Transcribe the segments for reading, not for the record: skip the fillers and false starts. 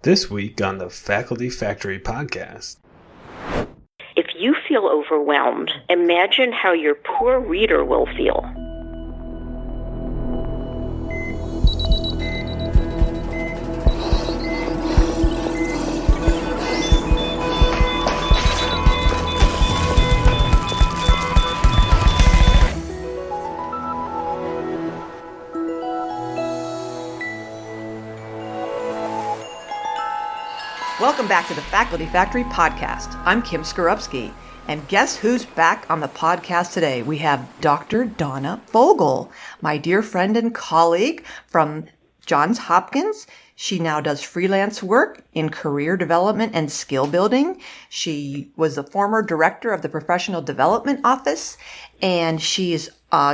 This week on the Faculty Factory podcast. If you feel overwhelmed, imagine how your poor reader will feel. Welcome back to the Faculty Factory podcast. I'm Kim Skorupski, and guess who's back on the podcast today? We have Dr. Donna Vogel, my dear friend and colleague from Johns Hopkins. She now does freelance work in career development and skill building. She was the former director of the Professional Development Office, and she's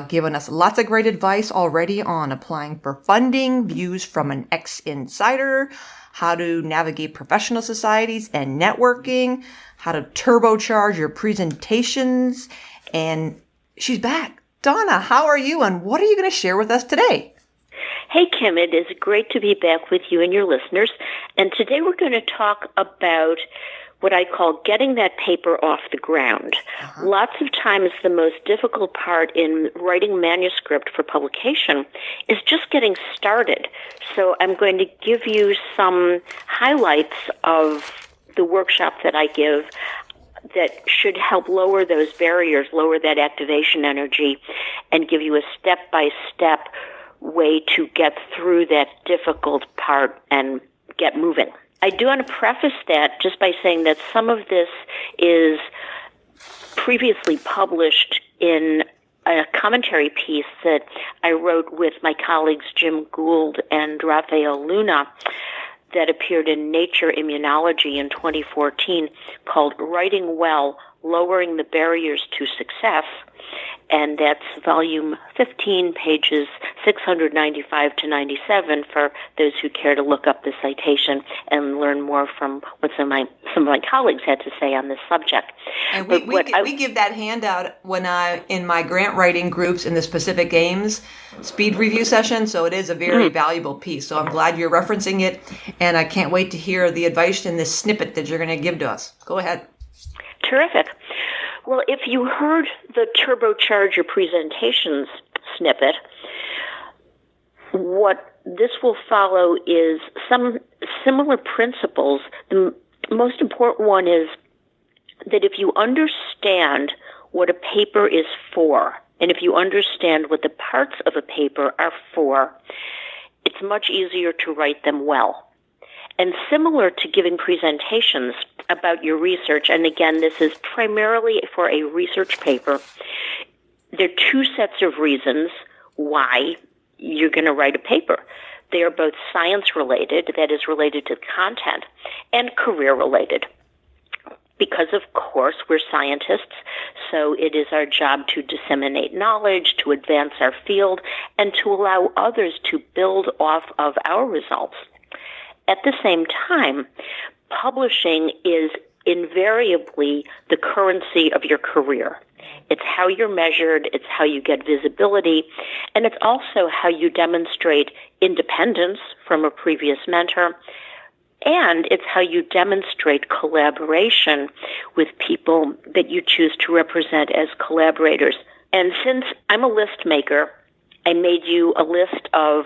given us lots of great advice already on applying for funding, views from an ex-insider, how to navigate professional societies and networking, how to turbocharge your presentations, and she's back. Donna, how are you, and what are you going to share with us today? Hey, Kim, it is great to be back with you and your listeners, and today we're going to talk about what I call getting that paper off the ground. Lots of times the most difficult part in writing manuscript for publication is just getting started. So I'm going to give you some highlights of the workshop that I give that should help lower those barriers, lower that activation energy, and give you a step-by-step way to get through that difficult part and get moving. I do want to preface that just by saying that some of this is previously published in a commentary piece that I wrote with my colleagues Jim Gould and Rafael Luna that appeared in Nature Immunology in 2014 called Writing Well, Lowering the Barriers to Success. And that's volume 15, pages 695 to 97 for those who care to look up the citation and learn more from what some of my colleagues had to say on this subject. And we give that handout when in my grant writing groups in the Specific Games speed review session, so it is a very valuable piece. So I'm glad you're referencing it, and I can't wait to hear the advice in this snippet that you're going to give to us. Go ahead. Terrific. Well, if you heard the turbocharge your presentations snippet, what this will follow is some similar principles. The most important one is that if you understand what a paper is for, and if you understand what the parts of a paper are for, it's much easier to write them well. And similar to giving presentations about your research, and again, this is primarily for a research paper, there are two sets of reasons why you're going to write a paper. They are both science-related, that is related to content, and career-related. Because, of course, we're scientists, so it is our job to disseminate knowledge, to advance our field, and to allow others to build off of our results. At the same time, publishing is invariably the currency of your career. It's how you're measured, it's how you get visibility, and it's also how you demonstrate independence from a previous mentor, and it's how you demonstrate collaboration with people that you choose to represent as collaborators. And since I'm a list maker, I made you a list of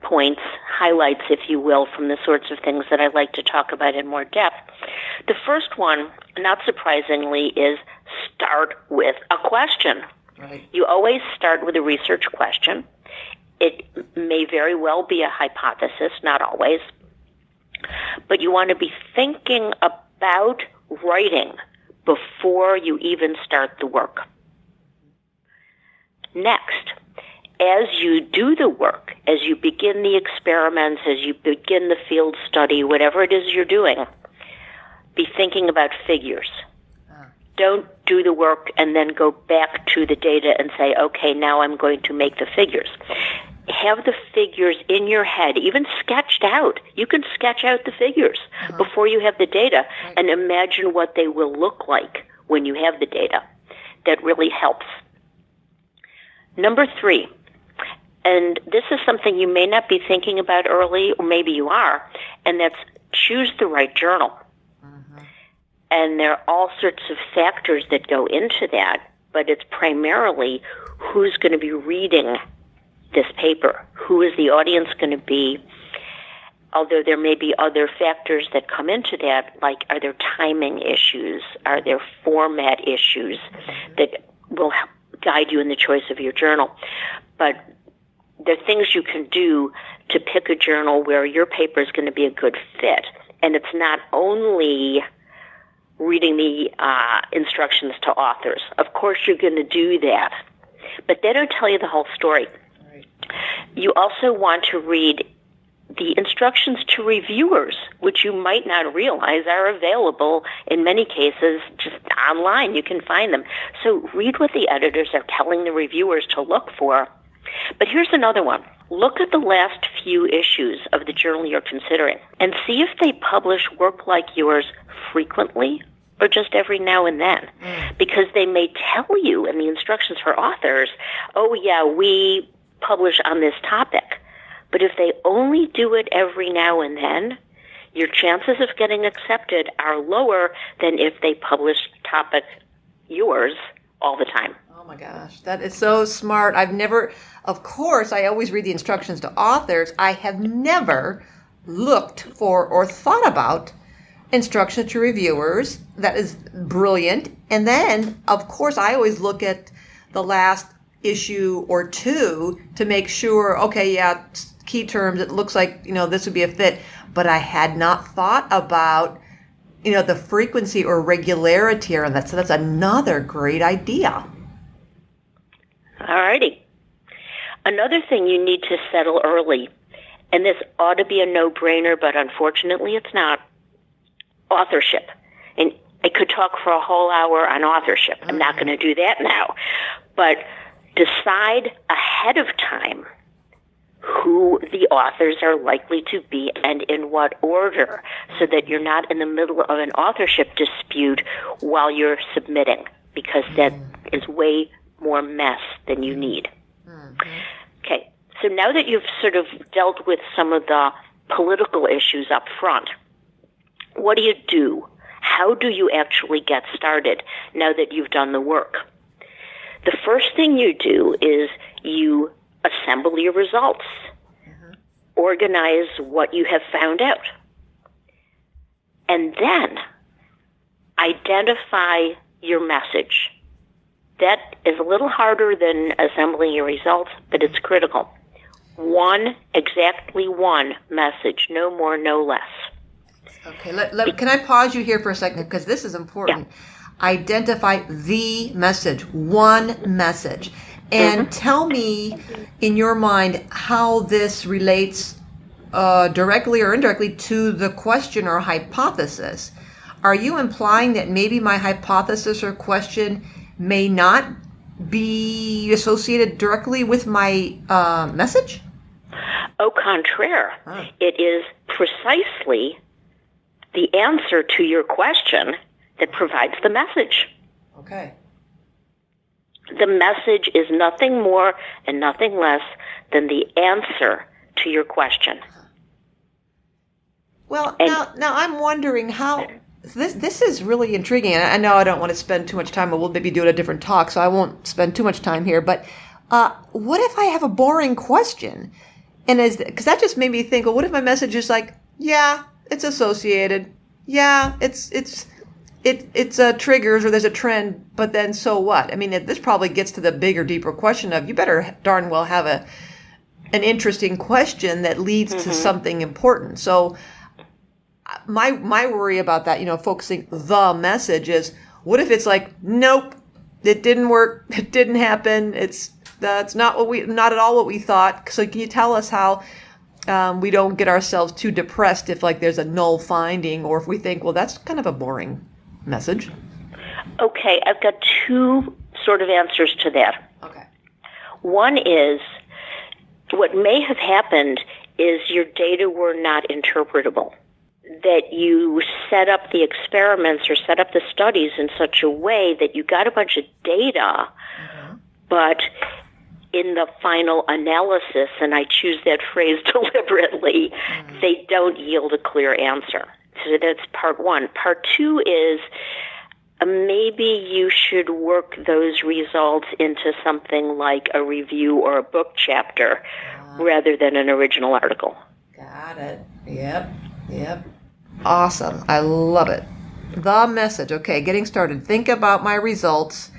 points, highlights, if you will, from the sorts of things that I like to talk about in more depth. The first one, not surprisingly, is start with a question. Right. You always start with a research question. It may very well be a hypothesis, not always, but you want to be thinking about writing before you even start the work. Next, as you do the work, as you begin the experiments, as you begin the field study, whatever it is you're doing, be thinking about figures. Don't do the work and then go back to the data and say, okay, now I'm going to make the figures. Have the figures in your head, even sketched out. You can sketch out the figures before you have the data and imagine what they will look like when you have the data. That really helps. Number 3, and this is something you may not be thinking about early, or maybe you are, and that's choose the right journal. And there are all sorts of factors that go into that, but it's primarily who's going to be reading this paper, who is the audience going to be, although there may be other factors that come into that, like are there timing issues, are there format issues that will guide you in the choice of your journal. But there are things you can do to pick a journal where your paper is going to be a good fit. And it's not only reading the instructions to authors. Of course, you're going to do that. But they don't tell you the whole story. Right. You also want to read the instructions to reviewers, which you might not realize are available in many cases just online. You can find them. So read what the editors are telling the reviewers to look for. But here's another one. Look at the last few issues of the journal you're considering and see if they publish work like yours frequently or just every now and then. Because they may tell you in the instructions for authors, oh yeah, we publish on this topic. But if they only do it every now and then, your chances of getting accepted are lower than if they publish topic yours all the time. Oh my gosh, that is so smart. Of course, I always read the instructions to authors. I have never looked for or thought about instructions to reviewers. That is brilliant. And then, of course, I always look at the last issue or two to make sure, okay, yeah, key terms, it looks like, this would be a fit. But I had not thought about, the frequency or regularity on that. So that's another great idea. All righty. Another thing you need to settle early, and this ought to be a no-brainer, but unfortunately it's not, authorship. And I could talk for a whole hour on authorship. I'm not going to do that now. But decide ahead of time who the authors are likely to be and in what order, so that you're not in the middle of an authorship dispute while you're submitting, because that is way more mess than you need. Okay, so now that you've sort of dealt with some of the political issues up front, what do you do? How do you actually get started now that you've done the work? The first thing you do is you assemble your results. Organize what you have found out. And then identify your message. That is a little harder than assembling your results, but it's critical. Exactly one message, no more, no less. Okay, can I pause you here for a second, because this is important. Yeah. Identify the message, one message. And tell me, in your mind, how this relates directly or indirectly to the question or hypothesis. Are you implying that maybe my hypothesis or question may not be associated directly with my message? Au contraire. It is precisely the answer to your question that provides the message. Okay. The message is nothing more and nothing less than the answer to your question. Well, now I'm wondering how this is really intriguing. And I know I don't want to spend too much time. We'll maybe do it a different talk, so I won't spend too much time here. But what if I have a boring question? And because that just made me think, well, what if my message is like, yeah, it's associated. Yeah, it's triggers, or there's a trend, but then so what? I mean, this probably gets to the bigger, deeper question of you better darn well have an interesting question that leads to something important. So my worry about that, focusing the message is, what if it's like, nope, it didn't work, it didn't happen, that's not at all what we thought. So can you tell us how we don't get ourselves too depressed if there's a null finding, or if we think, well, that's kind of a boring message? Okay, I've got two sort of answers to that. Okay. One is, what may have happened is your data were not interpretable. That you set up the experiments or set up the studies in such a way that you got a bunch of data, but in the final analysis, and I choose that phrase deliberately, they don't yield a clear answer. So that's part one. Part two is maybe you should work those results into something like a review or a book chapter rather than an original article. Got it. Yep. Awesome. I love it. The message. Okay, getting started. Think about my results,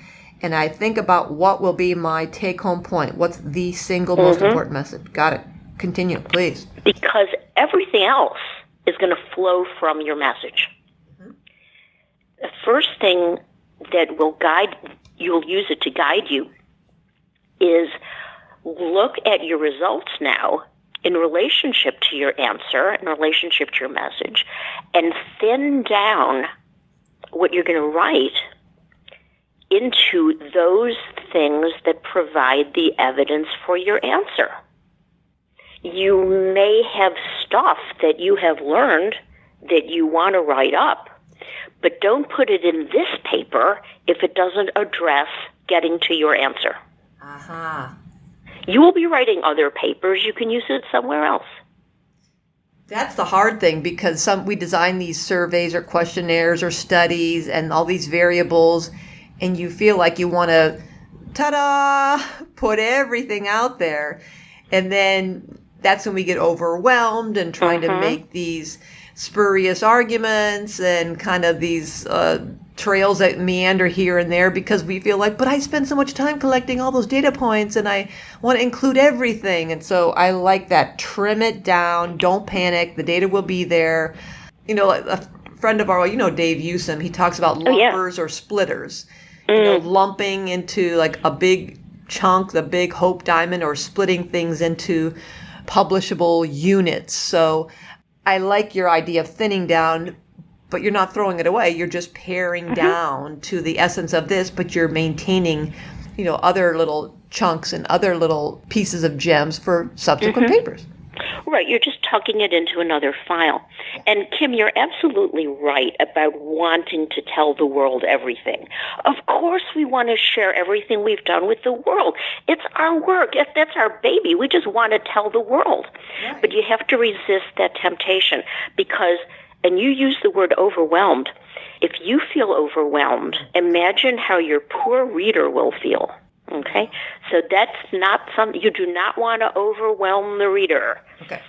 and I think about what will be my take-home point. What's the single most important message? Got it. Continue, please. Because everything else is going to flow from your message. The first thing that will guide, you'll use it to guide you, is look at your results now in relationship to your answer, in relationship to your message, and thin down what you're going to write into those things that provide the evidence for your answer. You may have stuff that you have learned that you want to write up, but don't put it in this paper if it doesn't address getting to your answer. You will be writing other papers. You can use it somewhere else. That's the hard thing, because we design these surveys or questionnaires or studies and all these variables, and you feel like you want to, ta-da, put everything out there. And then that's when we get overwhelmed and trying to make these spurious arguments and kind of these trails that meander here and there, because we feel like, but I spend so much time collecting all those data points and I want to include everything. And so I like that. Trim it down. Don't panic. The data will be there. You know, a friend of ours, Dave Usum, he talks about lumpers or splitters. Lumping into like a big chunk, the big Hope diamond, or splitting things into publishable units. So I like your idea of thinning down, but you're not throwing it away. You're just paring down to the essence of this, but you're maintaining, other little chunks and other little pieces of gems for subsequent papers. Right. You're just tucking it into another file. And Kim, you're absolutely right about wanting to tell the world everything. Of course we want to share everything we've done with the world. It's our work. That's our baby. We just want to tell the world. Right. But you have to resist that temptation because, and you use the word overwhelmed. If you feel overwhelmed, imagine how your poor reader will feel. Okay? So that's not something, you do not want to overwhelm the reader. Okay.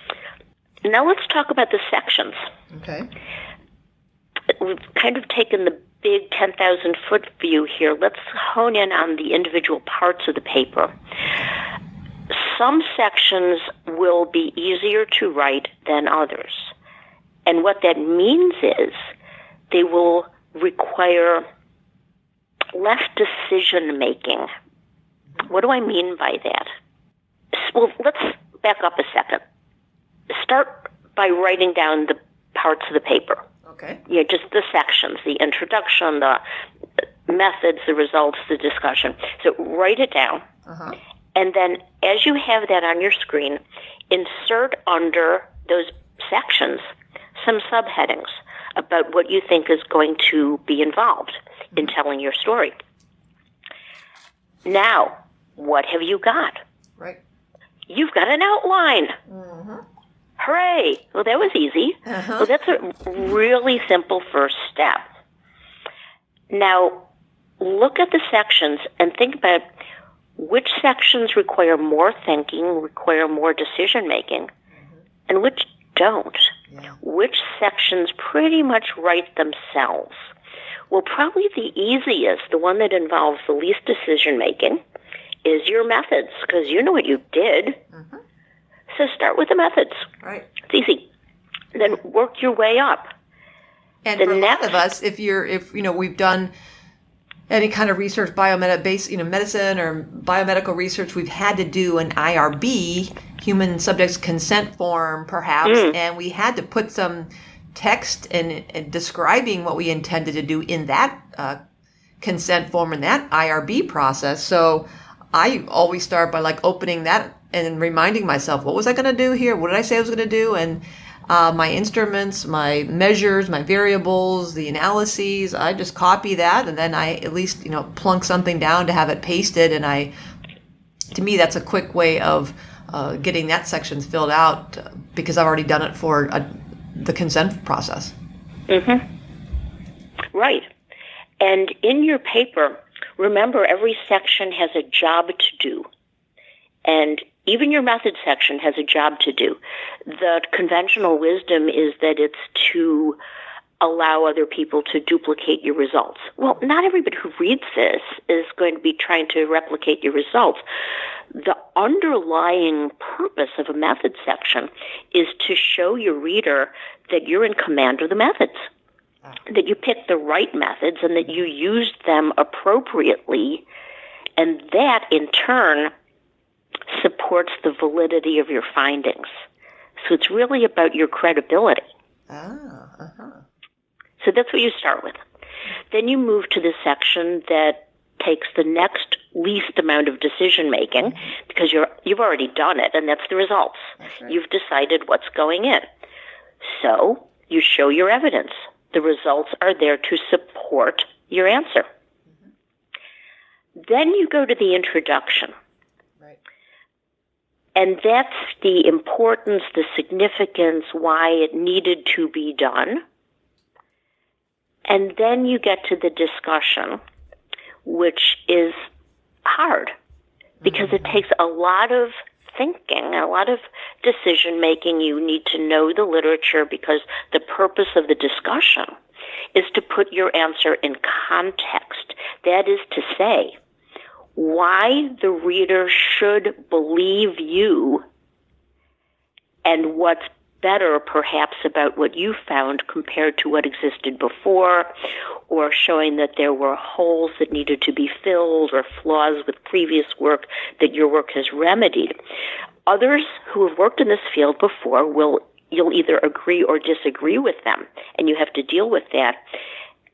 Now let's talk about the sections. Okay. We've kind of taken the big 10,000-foot view here. Let's hone in on the individual parts of the paper. Some sections will be easier to write than others. And what that means is they will require less decision-making. What do I mean by that? Well, let's back up a second. Start by writing down the parts of the paper. Okay. Just the sections, the introduction, the methods, the results, the discussion. So write it down. And then as you have that on your screen, insert under those sections some subheadings about what you think is going to be involved in telling your story. Now, what have you got? Right. You've got an outline. Hooray! Well, that was easy. Well, that's a really simple first step. Now, look at the sections and think about which sections require more thinking, require more decision-making, and which don't. Which sections pretty much write themselves. Well, probably the easiest, the one that involves the least decision-making, is your methods, because you know what you did. So start with the methods. Right. It's easy. Then work your way up. And for a lot of us, if we've done any kind of research, medicine or biomedical research, we've had to do an IRB, human subjects consent form, perhaps, and we had to put some text and describing what we intended to do in that consent form in that IRB process. So I always start by opening that and reminding myself, what was I going to do here? What did I say I was going to do? And my instruments, my measures, my variables, the analyses, I just copy that, and then I at least, plunk something down to have it pasted, and I to me, that's a quick way of getting that section filled out because I've already done it for the consent process. Mm-hmm. Right. And in your paper, remember, every section has a job to do. And even your method section has a job to do. The conventional wisdom is that it's to allow other people to duplicate your results. Well, not everybody who reads this is going to be trying to replicate your results. The underlying purpose of a method section is to show your reader that you're in command of the methods, that you picked the right methods and that you used them appropriately, and that, in turn, supports the validity of your findings. So it's really about your credibility. So that's what you start with. Then you move to the section that takes the next least amount of decision making, because you've already done it, and that's the results. That's right. You've decided what's going in. So you show your evidence. The results are there to support your answer. Then you go to the introduction. Right. And that's the importance, the significance, why it needed to be done. And then you get to the discussion, which is hard because it takes a lot of thinking, a lot of decision making. You need to know the literature because the purpose of the discussion is to put your answer in context. That is to say, why the reader should believe you and what's better perhaps about what you found compared to what existed before, or showing that there were holes that needed to be filled or flaws with previous work that your work has remedied. Others who have worked in this field before you'll either agree or disagree with them, and you have to deal with that.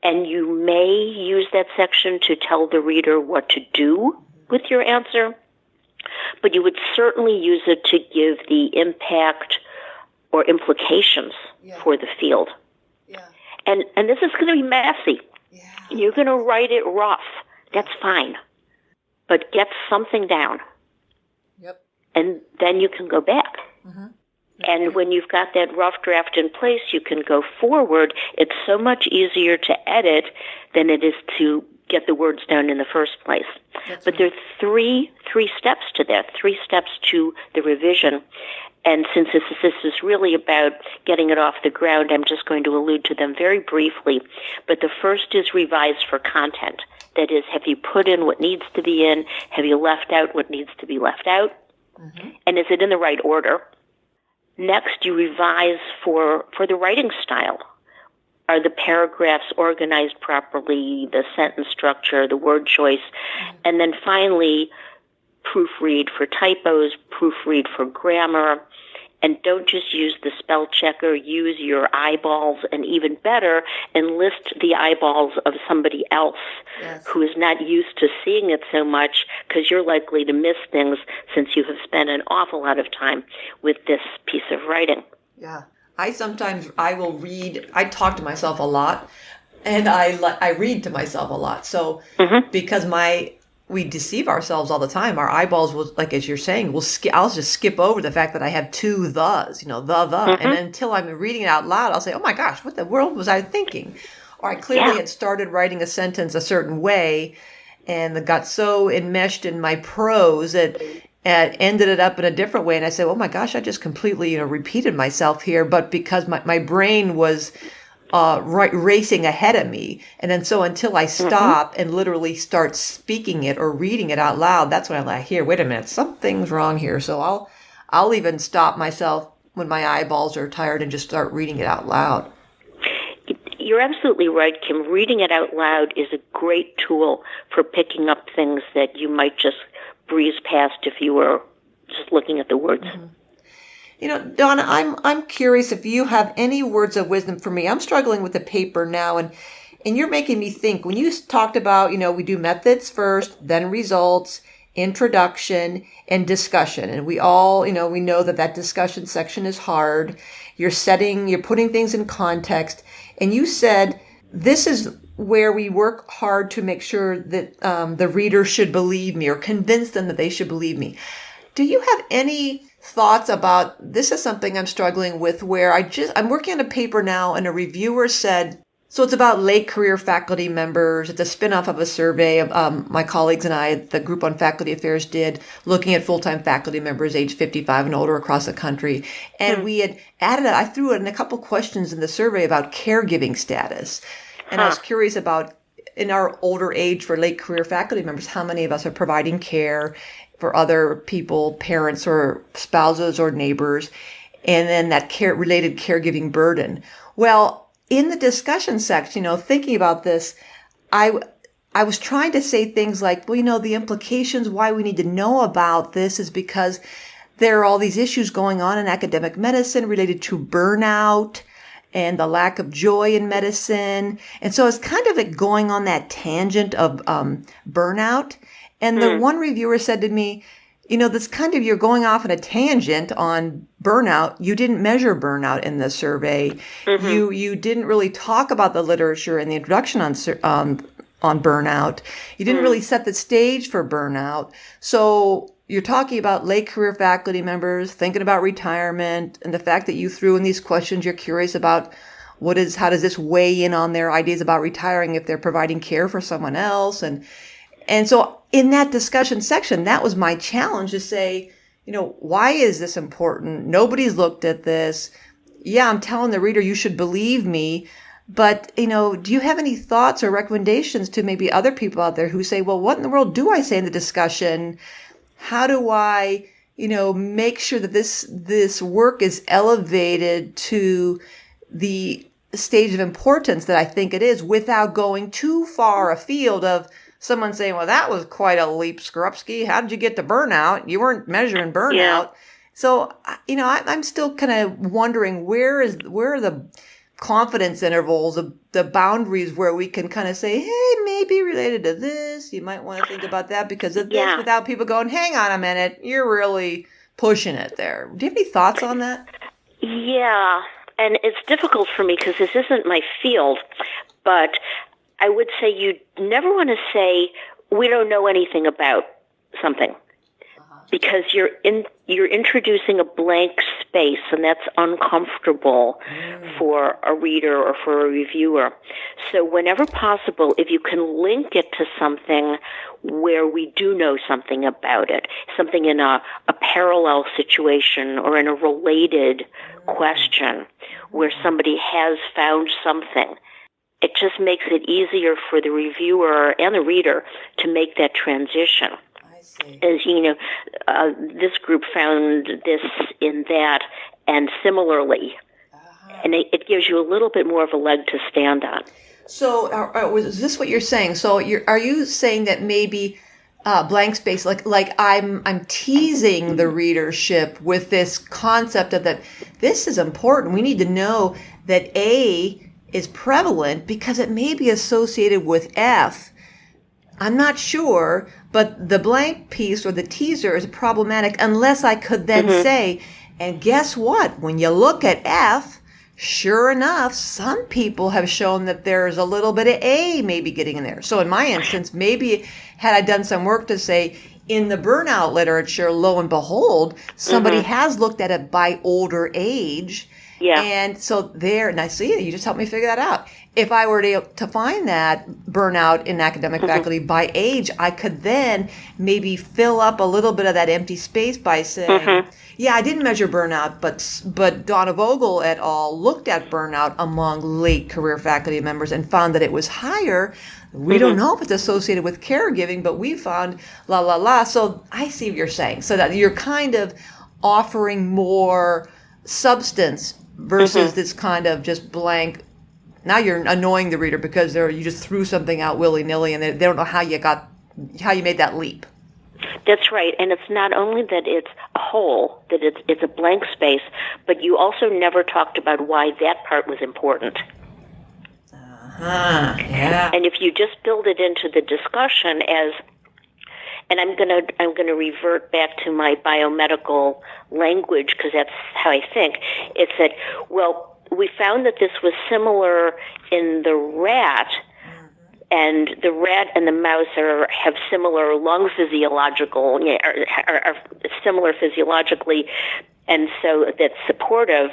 And you may use that section to tell the reader what to do with your answer, but you would certainly use it to give the impact or implications for the field. Yeah. And this is going to be messy. Yeah. You're going to write it rough. That's fine. But get something down. Yep. And then you can go back. Mm-hmm. And when you've got that rough draft in place, you can go forward. It's so much easier to edit than it is to get the words down in the first place. But there are three steps to that, 3 steps to the revision. And since this is really about getting it off the ground, I'm just going to allude to them very briefly. But the first is revise for content. That is, have you put in what needs to be in? Have you left out what needs to be left out? Mm-hmm. And is it in the right order? Next, you revise for the writing style. Are the paragraphs organized properly, the sentence structure, the word choice? Mm-hmm. And then finally, proofread for typos, proofread for grammar, and don't just use the spell checker, use your eyeballs, and even better, enlist the eyeballs of somebody else who is not used to seeing it so much, because you're likely to miss things since you have spent an awful lot of time with this piece of writing. Yeah. I will read, I talk to myself a lot, and I read to myself a lot. So because we deceive ourselves all the time. Our eyeballs will, like as you're saying, I'll just skip over the fact that I have 2 thes, the. And until I'm reading it out loud, I'll say, oh my gosh, what the world was I thinking? Or I clearly had started writing a sentence a certain way and got so enmeshed in my prose that ended it up in a different way. And I said, oh my gosh, I just completely, repeated myself here. But because my brain was racing ahead of me. And then so until I stop and literally start speaking it or reading it out loud, that's when I'm like, here, wait a minute, something's wrong here. So I'll even stop myself when my eyeballs are tired and just start reading it out loud. You're absolutely right, Kim. Reading it out loud is a great tool for picking up things that you might just breeze past if you were just looking at the words. Mm-hmm. Donna, I'm curious if you have any words of wisdom for me. I'm struggling with the paper now, and you're making me think. When you talked about, we do methods first, then results, introduction, and discussion. And we all, we know that discussion section is hard. You're putting things in context. And you said, this is where we work hard to make sure that the reader should believe me or convince them that they should believe me. Do you have any thoughts about, this is something I'm struggling with, where I'm working on a paper now and a reviewer said, so it's about late career faculty members. It's a spinoff of a survey my colleagues and I, the group on faculty affairs, did, looking at full-time faculty members age 55 and older across the country. And we had I threw in a couple questions in the survey about caregiving status. And I was curious about, in our older age for late career faculty members, how many of us are providing care for other people, parents or spouses or neighbors, and then that related caregiving burden. Well, in the discussion section, thinking about this, I was trying to say things like, well, the implications why we need to know about this is because there are all these issues going on in academic medicine related to burnout and the lack of joy in medicine. And so it's kind of like going on that tangent of burnout. And the one reviewer said to me, this kind of, you're going off on a tangent on burnout. You didn't measure burnout in the survey. You didn't really talk about the literature and the introduction on burnout. You didn't really set the stage for burnout. So you're talking about late career faculty members, thinking about retirement, and the fact that you threw in these questions, you're curious about how does this weigh in on their ideas about retiring if they're providing care for someone else. And so in that discussion section, that was my challenge to say, why is this important? Nobody's looked at this. Yeah, I'm telling the reader, you should believe me. But, do you have any thoughts or recommendations to maybe other people out there who say, well, what in the world do I say in the discussion? How do I, make sure that this work is elevated to the stage of importance that I think it is without going too far afield of someone saying, well, that was quite a leap, Skorupski. How did you get to burnout? You weren't measuring burnout. Yeah. So, I'm still kind of wondering where are the confidence intervals, the boundaries where we can kind of say, hey, maybe related to this, you might want to think about that because of this, without people going, hang on a minute, you're really pushing it there. Do you have any thoughts on that? Yeah, and it's difficult for me because this isn't my field, but I would say you never want to say, we don't know anything about something. Because you're introducing a blank space, and that's uncomfortable for a reader or for a reviewer. So whenever possible, if you can link it to something where we do know something about it, something in a parallel situation or in a related question where somebody has found something, it just makes it easier for the reviewer and the reader to make that transition. As this group found this in that, and similarly, and it gives you a little bit more of a leg to stand on. So, is this what you're saying? So, are you saying that maybe blank space, like I'm teasing the readership with this concept of that this is important. We need to know that A is prevalent because it may be associated with F. I'm not sure, but the blank piece or the teaser is problematic unless I could then say, and guess what? When you look at F, sure enough, some people have shown that there's a little bit of A maybe getting in there. So in my instance, maybe had I done some work to say, in the burnout literature, lo and behold, somebody has looked at it by older age. Yeah. And so and I see it, you just helped me figure that out. If I were to find that burnout in academic faculty by age, I could then maybe fill up a little bit of that empty space by saying, yeah, I didn't measure burnout, but Donna Vogel et al. Looked at burnout among late career faculty members and found that it was higher. We don't know if it's associated with caregiving, but we found la, la, la. So I see what you're saying. So that you're kind of offering more substance versus this kind of just blank. Now you're annoying the reader because you just threw something out willy-nilly and they don't know how you made that leap. That's right. And it's not only that it's a hole, that it's a blank space, but you also never talked about why that part was important. Yeah. And if you just build it into the discussion and I'm gonna revert back to my biomedical language because that's how I think. It's that, well, we found that this was similar in the rat, And the rat and the mouse have similar lung physiological, are similar physiologically, and so that's supportive.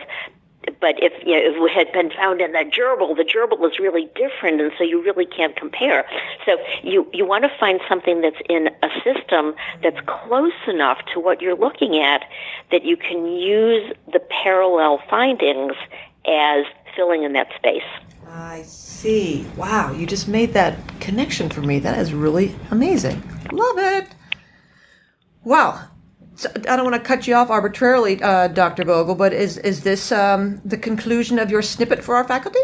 But if it had been found in that gerbil, the gerbil is really different, and so you really can't compare. So you want to find something that's in a system that's close enough to what you're looking at that you can use the parallel findings as filling in that space. I see. Wow, you just made that connection for me. That is really amazing. Love it. Wow. So I don't want to cut you off arbitrarily, Dr. Vogel, but is this the conclusion of your snippet for our faculty?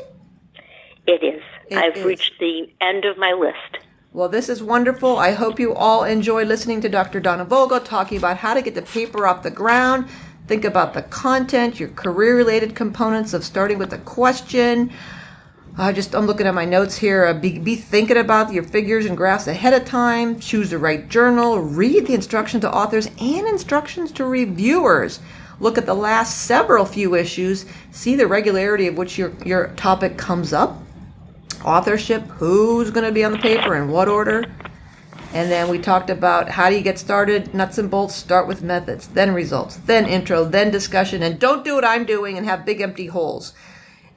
It is. I've reached the end of my list. Well, this is wonderful. I hope you all enjoy listening to Dr. Donna Vogel talking about how to get the paper off the ground. Think about the content, your career-related components of starting with a question. I'm looking at my notes here. Be thinking about your figures and graphs ahead of time. Choose the right journal. Read the instructions to authors and instructions to reviewers. Look at the last few issues. See the regularity of which your topic comes up. Authorship, who's going to be on the paper, in what order. And then we talked about how do you get started, nuts and bolts, start with methods, then results, then intro, then discussion, and don't do what I'm doing and have big empty holes.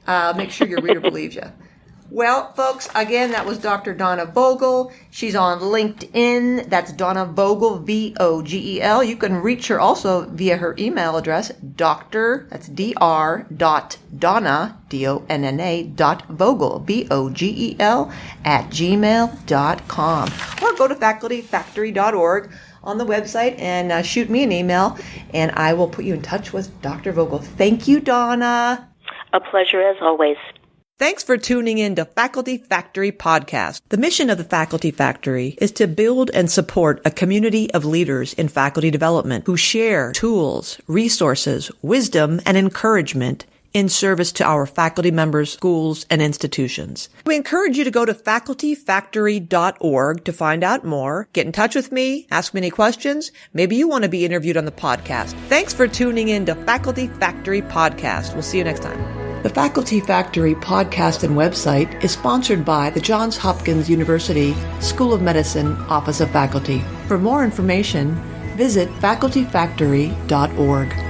Make sure your reader believes you. Well, folks, again, that was Dr. Donna Vogel. She's on LinkedIn. That's Donna Vogel, Vogel. You can reach her also via her email address, that's dr.donna, Donna.Vogel, Vogel, @gmail.com. Or go to facultyfactory.org on the website and shoot me an email, and I will put you in touch with Dr. Vogel. Thank you, Donna. A pleasure as always. Thanks for tuning in to Faculty Factory Podcast. The mission of the Faculty Factory is to build and support a community of leaders in faculty development who share tools, resources, wisdom, and encouragement in service to our faculty members, schools, and institutions. We encourage you to go to facultyfactory.org to find out more. Get in touch with me, ask me any questions. Maybe you want to be interviewed on the podcast. Thanks for tuning in to Faculty Factory Podcast. We'll see you next time. The Faculty Factory podcast and website is sponsored by the Johns Hopkins University School of Medicine Office of Faculty. For more information, visit facultyfactory.org.